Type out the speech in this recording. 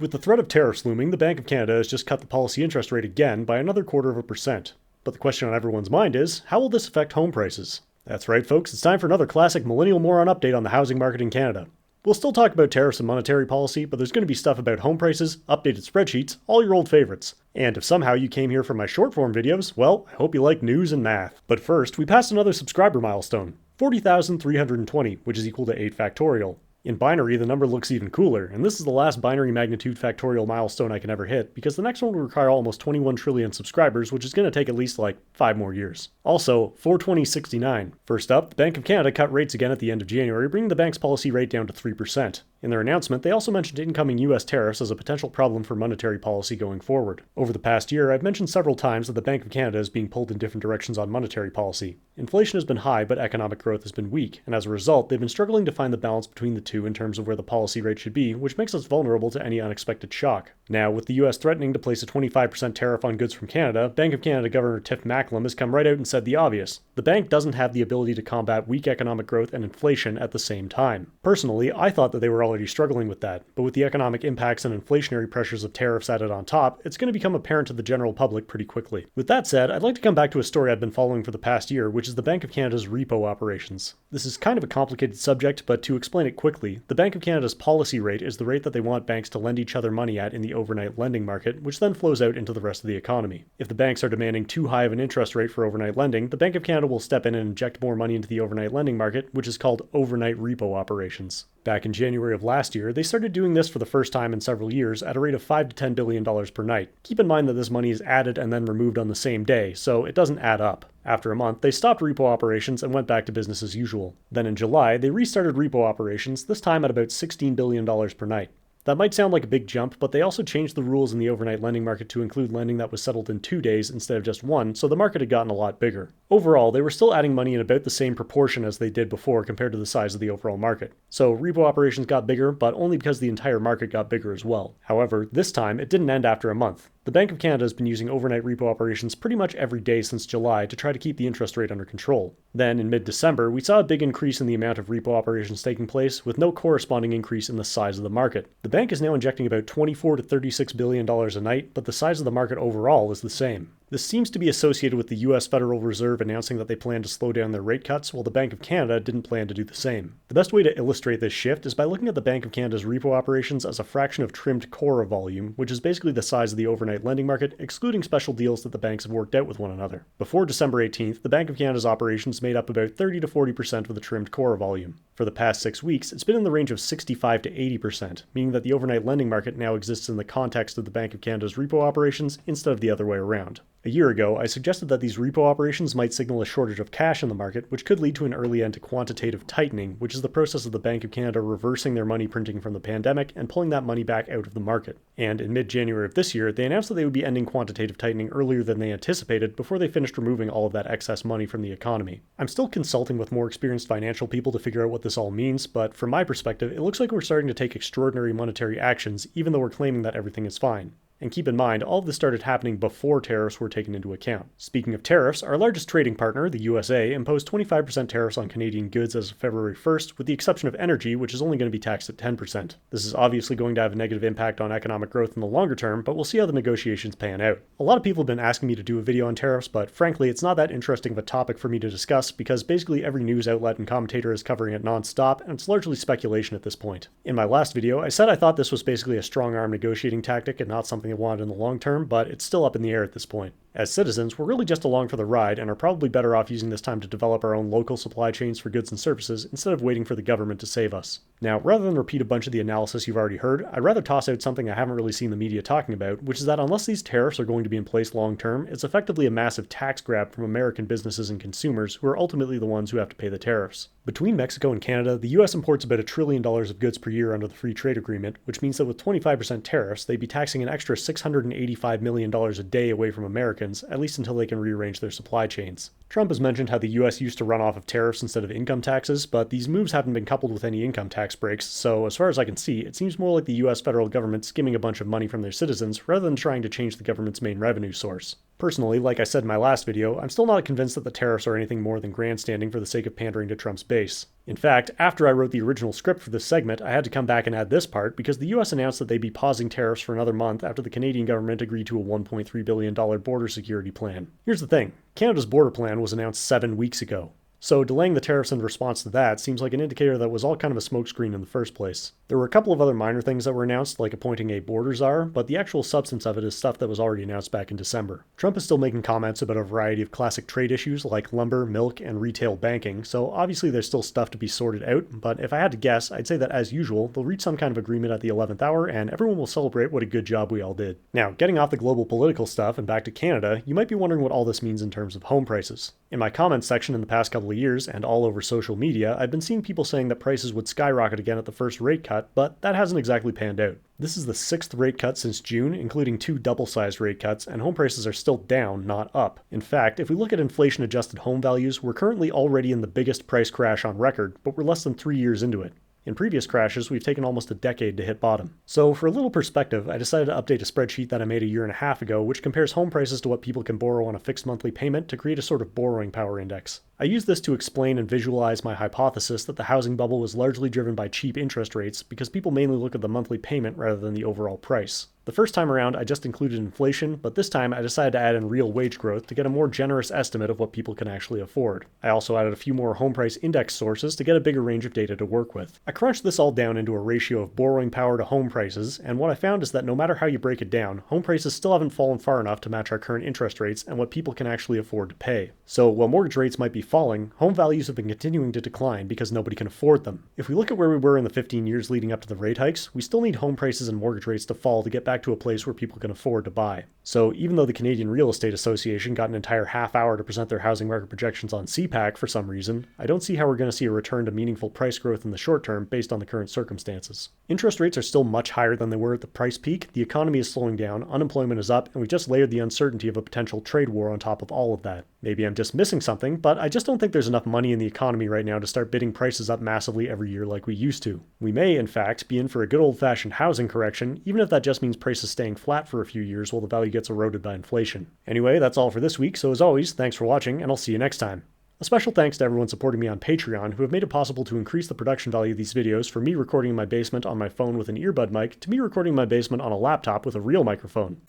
With the threat of tariffs looming, the Bank of Canada has just cut the policy interest rate again by another 0.25%. But the question on everyone's mind is, how will this affect home prices? That's right, folks, it's time for another classic Millennial Moron update on the housing market in Canada. We'll still talk about tariffs and monetary policy, but there's going to be stuff about home prices, updated spreadsheets, all your old favorites. And if somehow you came here for my short form videos, well, I hope you like news and math. But first, we passed another subscriber milestone, 40,320, which is equal to 8 factorial. In binary, the number looks even cooler, and this is the last binary magnitude factorial milestone I can ever hit, because the next one will require almost 21 trillion subscribers, which is going to take at least 5 more years. Also, 42069. First up, the Bank of Canada cut rates again at the end of January, bringing the bank's policy rate down to 3%. In their announcement, they also mentioned incoming US tariffs as a potential problem for monetary policy going forward. Over the past year, I've mentioned several times that the Bank of Canada is being pulled in different directions on monetary policy. Inflation has been high, but economic growth has been weak, and as a result, they've been struggling to find the balance between the two in terms of where the policy rate should be, which makes us vulnerable to any unexpected shock. Now, with the US threatening to place a 25% tariff on goods from Canada, Bank of Canada Governor Tiff Macklem has come right out and said the obvious. The bank doesn't have the ability to combat weak economic growth and inflation at the same time. Personally, I thought that they were already struggling with that, but with the economic impacts and inflationary pressures of tariffs added on top, it's going to become apparent to the general public pretty quickly. With that said, I'd like to come back to a story I've been following for the past year, which is the Bank of Canada's repo operations. This is kind of a complicated subject, but to explain it quickly, the Bank of Canada's policy rate is the rate that they want banks to lend each other money at in the overnight lending market, which then flows out into the rest of the economy. If the banks are demanding too high of an interest rate for overnight lending, the Bank of Canada will step in and inject more money into the overnight lending market, which is called overnight repo operations. Back in January of last year, they started doing this for the first time in several years at a rate of $5 to $10 billion per night. Keep in mind that this money is added and then removed on the same day, so it doesn't add up. After a month, they stopped repo operations and went back to business as usual. Then in July, they restarted repo operations, this time at about $16 billion per night. That might sound like a big jump, but they also changed the rules in the overnight lending market to include lending that was settled in 2 days instead of just 1, so the market had gotten a lot bigger. Overall, they were still adding money in about the same proportion as they did before compared to the size of the overall market. So repo operations got bigger, but only because the entire market got bigger as well. However, this time, it didn't end after a month. The Bank of Canada has been using overnight repo operations pretty much every day since July to try to keep the interest rate under control. Then, in mid-December, we saw a big increase in the amount of repo operations taking place, with no corresponding increase in the size of the market. The bank is now injecting about $24 to $36 billion a night, but the size of the market overall is the same. This seems to be associated with the US Federal Reserve announcing that they plan to slow down their rate cuts, while the Bank of Canada didn't plan to do the same. The best way to illustrate this shift is by looking at the Bank of Canada's repo operations as a fraction of trimmed core volume, which is basically the size of the overnight lending market, excluding special deals that the banks have worked out with one another. Before December 18th, the Bank of Canada's operations made up about 30 to 40% of the trimmed core volume. For the past 6 weeks, it's been in the range of 65 to 80%, meaning that the overnight lending market now exists in the context of the Bank of Canada's repo operations instead of the other way around. A year ago, I suggested that these repo operations might signal a shortage of cash in the market, which could lead to an early end to quantitative tightening, which is the process of the Bank of Canada reversing their money printing from the pandemic and pulling that money back out of the market. And in mid-January of this year, they announced that they would be ending quantitative tightening earlier than they anticipated before they finished removing all of that excess money from the economy. I'm still consulting with more experienced financial people to figure out what this all means, but from my perspective, it looks like we're starting to take extraordinary monetary actions, even though we're claiming that everything is fine. And keep in mind, all of this started happening before tariffs were taken into account. Speaking of tariffs, our largest trading partner, the USA, imposed 25% tariffs on Canadian goods as of February 1st, with the exception of energy, which is only going to be taxed at 10%. This is obviously going to have a negative impact on economic growth in the longer term, but we'll see how the negotiations pan out. A lot of people have been asking me to do a video on tariffs, but frankly, it's not that interesting of a topic for me to discuss because basically every news outlet and commentator is covering it non-stop, and it's largely speculation at this point. In my last video, I said I thought this was basically a strong-arm negotiating tactic and not something I wanted in the long term, but it's still up in the air at this point. As citizens, we're really just along for the ride and are probably better off using this time to develop our own local supply chains for goods and services instead of waiting for the government to save us. Now, rather than repeat a bunch of the analysis you've already heard, I'd rather toss out something I haven't really seen the media talking about, which is that unless these tariffs are going to be in place long term, it's effectively a massive tax grab from American businesses and consumers who are ultimately the ones who have to pay the tariffs. Between Mexico and Canada, the US imports about $1 trillion of goods per year under the Free Trade Agreement, which means that with 25% tariffs, they'd be taxing an extra $685 million a day away from Americans, at least until they can rearrange their supply chains. Trump has mentioned how the US used to run off of tariffs instead of income taxes, but these moves haven't been coupled with any income tax breaks, so as far as I can see, it seems more like the US federal government skimming a bunch of money from their citizens rather than trying to change the government's main revenue source. Personally, like I said in my last video, I'm still not convinced that the tariffs are anything more than grandstanding for the sake of pandering to Trump's base. In fact, after I wrote the original script for this segment, I had to come back and add this part because the US announced that they'd be pausing tariffs for another month after the Canadian government agreed to a $1.3 billion border security plan. Here's the thing, Canada's border plan was announced 7 weeks ago. So delaying the tariffs in response to that seems like an indicator that was all kind of a smokescreen in the first place. There were a couple of other minor things that were announced, like appointing a border czar, but the actual substance of it is stuff that was already announced back in December. Trump is still making comments about a variety of classic trade issues like lumber, milk, and retail banking, so obviously there's still stuff to be sorted out, but if I had to guess, I'd say that as usual, they'll reach some kind of agreement at the 11th hour and everyone will celebrate what a good job we all did. Now, getting off the global political stuff and back to Canada, you might be wondering what all this means in terms of home prices. In my comments section in the past couple of years, and all over social media, I've been seeing people saying that prices would skyrocket again at the first rate cut, but that hasn't exactly panned out. This is the 6th rate cut since June, including 2 double-sized rate cuts, and home prices are still down, not up. In fact, if we look at inflation-adjusted home values, we're currently already in the biggest price crash on record, but we're less than 3 years into it. In previous crashes, we've taken almost a decade to hit bottom. So for a little perspective, I decided to update a spreadsheet that I made a year and a half ago, which compares home prices to what people can borrow on a fixed monthly payment to create a sort of borrowing power index. I used this to explain and visualize my hypothesis that the housing bubble was largely driven by cheap interest rates because people mainly look at the monthly payment rather than the overall price. The first time around, I just included inflation, but this time I decided to add in real wage growth to get a more generous estimate of what people can actually afford. I also added a few more home price index sources to get a bigger range of data to work with. I crunched this all down into a ratio of borrowing power to home prices, and what I found is that no matter how you break it down, home prices still haven't fallen far enough to match our current interest rates and what people can actually afford to pay. So while mortgage rates might be falling, home values have been continuing to decline because nobody can afford them. If we look at where we were in the 15 years leading up to the rate hikes, we still need home prices and mortgage rates to fall to get back to a place where people can afford to buy. So even though the Canadian Real Estate Association got an entire half hour to present their housing market projections on CPAC for some reason, I don't see how we're going to see a return to meaningful price growth in the short term based on the current circumstances. Interest rates are still much higher than they were at the price peak, the economy is slowing down, unemployment is up, and we just layered the uncertainty of a potential trade war on top of all of that. Maybe I'm just missing something, but I just don't think there's enough money in the economy right now to start bidding prices up massively every year like we used to. We may, in fact, be in for a good old-fashioned housing correction, even if that just means prices staying flat for a few years while the value gets eroded by inflation. Anyway, that's all for this week, so as always, thanks for watching, and I'll see you next time. A special thanks to everyone supporting me on Patreon who have made it possible to increase the production value of these videos from me recording in my basement on my phone with an earbud mic to me recording in my basement on a laptop with a real microphone.